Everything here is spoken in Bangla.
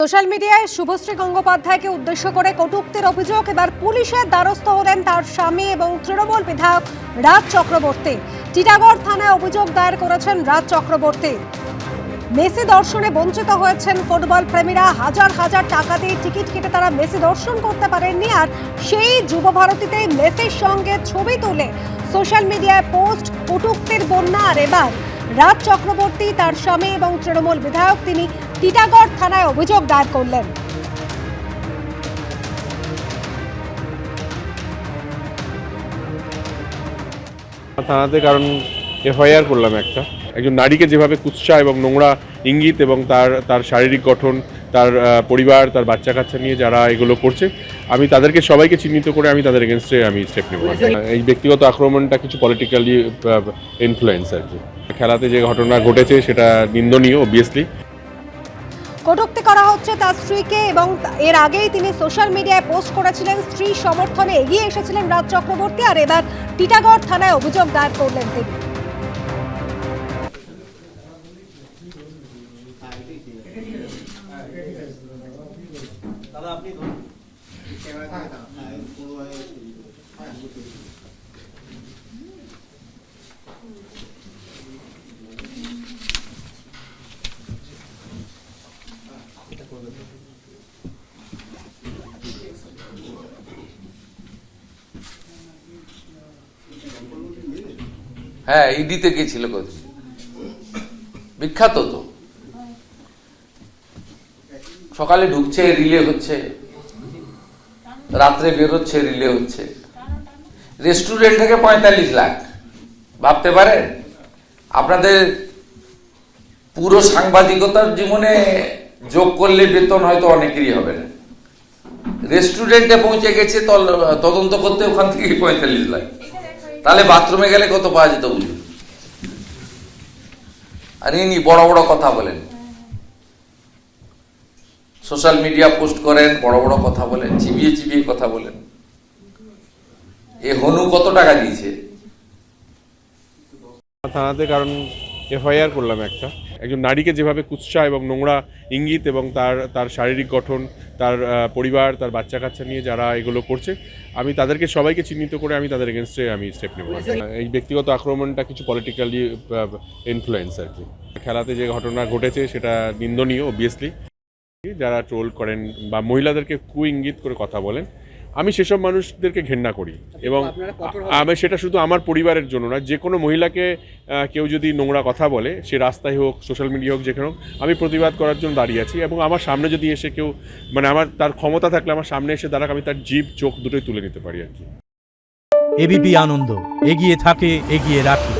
সোশ্যাল মিডিয়ায় শুভশ্রী গঙ্গোপাধ্যায়কে উদ্দেশ্য করে কটূক্তির অভিযোগ। এবার পুলিশের দ্বারস্থ হলেন তার স্বামী এবং তৃণমূল বিধায়ক রাজ চক্রবর্তী। টিটাগড় থানায় অভিযোগ দায়ের করেছেন রাজ চক্রবর্তী। মেসি দর্শনে বঞ্চিত হয়েছেন ফুটবল প্রেমীরা। হাজার হাজার টাকা দিয়ে টিকিট কেটে তারা মেসি দর্শন করতে পারেননি। আর সেই যুব ভারতীতেই মেসির সঙ্গে ছবি তুলে সোশ্যাল মিডিয়ায় পোস্ট, কটূক্তির বন্যা। আর এবার রাজ চক্রবর্তী, তার স্বামী এবং তৃণমূল বিধায়ক তিনি টিটাগড় থানায় অভিযোগ দায়ের করলেন। থানাতে কারণ এফআইআর করলাম একজন নারীকে যেভাবে কুৎসা এবং নোংরা ইঙ্গিত এবং তার শারীরিক গঠন, তার পরিবার, তার বাচ্চা কাচ্চা নিয়ে যারা এগুলো করছে, আমি তাদেরকে সবাইকে চিহ্নিত করে আমি তাদের এগেনস্টে আমি স্টেপ নেব। এই ব্যক্তিগত আক্রমণটা কিছু পলিটিক্যালি ইনফ্লুয়েন্স আর কি। খেলাতে যে ঘটনা ঘটেছে সেটা নিন্দনীয় অবভিয়াসলি। কটূক্তি করা হচ্ছে তার স্ত্রীকে এবং এর আগেই তিনি সোশ্যাল মিডিয়ায় পোস্ট করেছিলেন। স্ত্রীর সমর্থনে এগিয়ে এসেছিলেন রাজ চক্রবর্তী। আর এবার টিটাগড় থানায় অভিযোগ দায়ের করলেন তিনি। হ্যাঁ, ইডিতে গেছিল কদিন, বিখ্যাত তো। সকালে ঢুকছে, রিলে হচ্ছে, রাত্রে বেরোচ্ছে, রিলে হচ্ছে। রেস্টুরেন্ট থেকে 45 লাখ, ভাবতে পারেন? আপনাদের পুরো সাংবাদিকতার জীবনে যোগ করলে বেতন হয়তো অনেকেরই হবে না। রেস্টুরেন্টে পৌঁছে গেছে তদন্ত করতে, ওখান থেকে 45 লাখ। তাহলে বাথরুমে গেলে কত পাওয়া যেত বুঝুন। আর ইনি বড় বড় কথা বলেন, সোশ্যাল মিডিয়া পোস্ট করেন, বড় বড় কথা বলেন, চিবিয়ে চিবিয়ে কথা বলেন। এ হনু কত টাকা দিয়েছে? থানাতে কারণ এফআইআর করলাম একজন নারীকে যেভাবে কুৎসা এবং নোংরা ইঙ্গিত এবং তার শারীরিক গঠন, তার পরিবার, তার বাচ্চা কাচ্চা নিয়ে যারা এগুলো করছে, আমি তাদেরকে সবাইকে চিহ্নিত করে আমি তাদের এগেনস্টে আমি স্টেপ নেব। এই ব্যক্তিগত আক্রমণটা কিছু পলিটিক্যালি ইনফ্লুয়েন্স আর কি। খেলাতে যে ঘটনা ঘটেছে সেটা নিন্দনীয় অবভিয়াসলি। যারা ট্রোল করেন বা মহিলাদেরকে ইঙ্গিত করে কথা বলেন, আমি সেসব মানুষদেরকে ঘেন্না করি। এবং আমি সেটা শুধু আমার পরিবারের জন্য না, যে কোনো মহিলাকে কেউ যদি নোংরা কথা বলে, সে রাস্তায় হোক, সোশ্যাল মিডিয়া হোক, যেখানে হোক, আমি প্রতিবাদ করার জন্য দাঁড়িয়ে আছি। এবং আমার সামনে যদি এসে কেউ, মানে আমার তার ক্ষমতা থাকলে আমার সামনে এসে দাঁড়াক, আমি তার জিভ, চোখ দুটোই তুলে নিতে পারি আর কি। এবিপি আনন্দ, এগিয়ে থাকে, এগিয়ে রাখে।